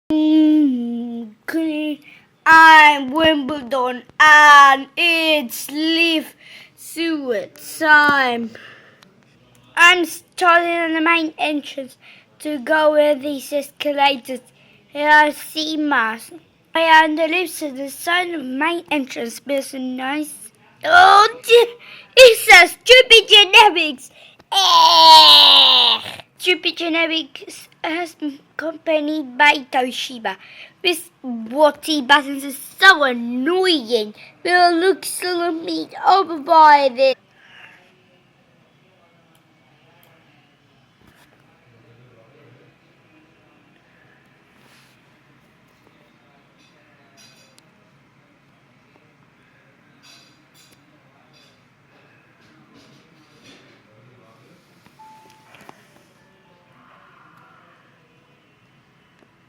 I'm Wimbeldon and it's leave suit time. I'm starting on the main entrance to go where these escalators. Here I see mass. I am the lifts to the side of the main entrance, but nice. Oh, it says stupid genetics. Stupid Genetics has been accompanied by Toshiba. This watty buttons is so annoying. We'll look so meat over by this.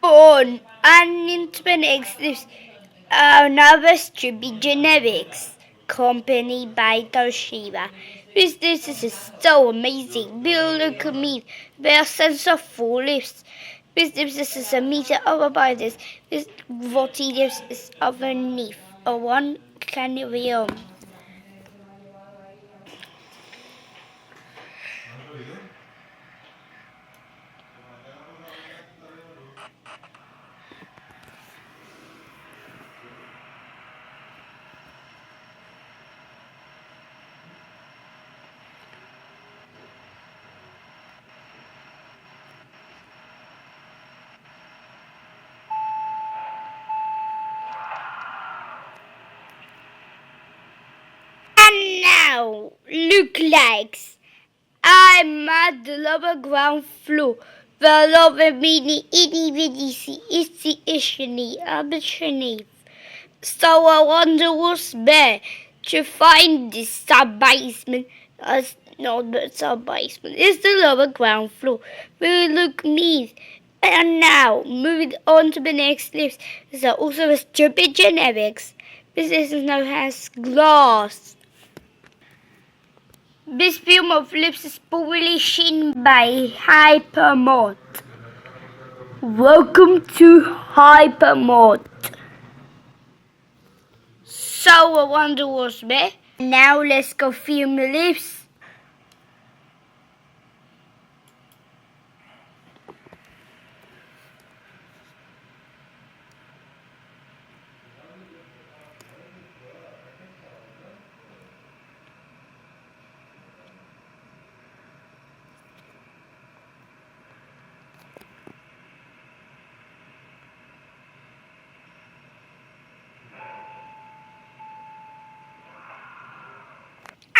On and into the next list, another stupid genetics accompanied by Toshiba. This is so amazing. Bill, look at me. Their sense of full lifts. This is a meter over by this. This Voti lives is underneath. A one can be on. And now, look likes. I'm at the lower ground floor. The lower mini itty bitty itsy ishiny beneath. So I wonder what's there to find this sub basement. Not the sub basement. It's the lower ground floor. We look neat. And now, moving on to the next lift. There's also a stupid genetics. This is known as glass. This film of lips is published by Hypermod. Welcome to Hypermod. So I wonder what's there. Now let's go film the lips.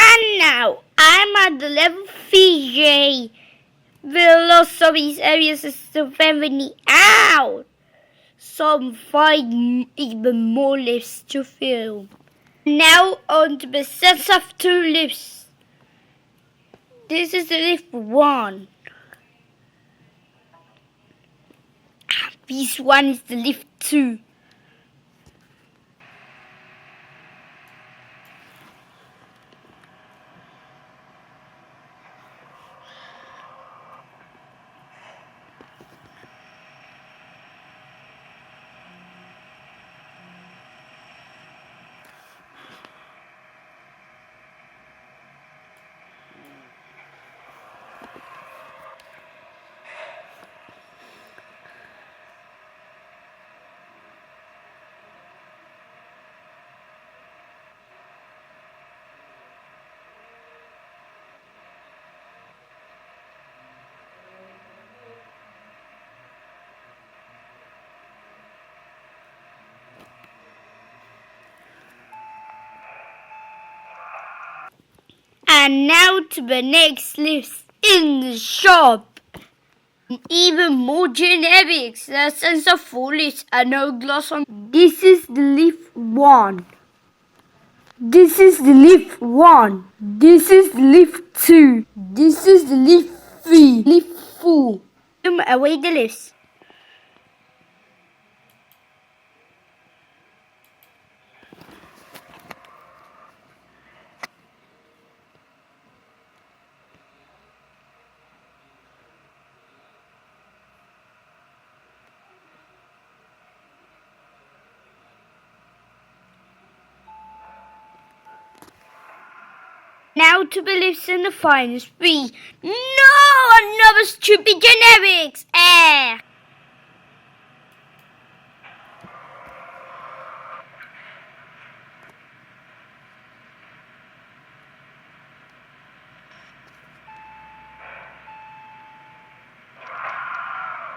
And now I'm at the level 3J. Velocities areas is very out. Some find even more lifts to film. Now on to the sets of 2 lifts. This is the lift 1. This one is the lift 2. And now to the next lift in the shop. Even more generics, the sense of foliage and no gloss on. This is the lift 1. This is the lift 1. This is the lift 2. This is the lift 3. Lift 4. Away the lifts. Now to beliefs in the finest. We no another stupid generics.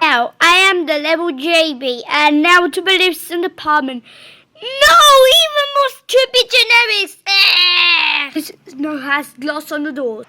Now I am the level JB, and now to beliefs in the apartment. No, even more stupid generics. This no has glass on the door.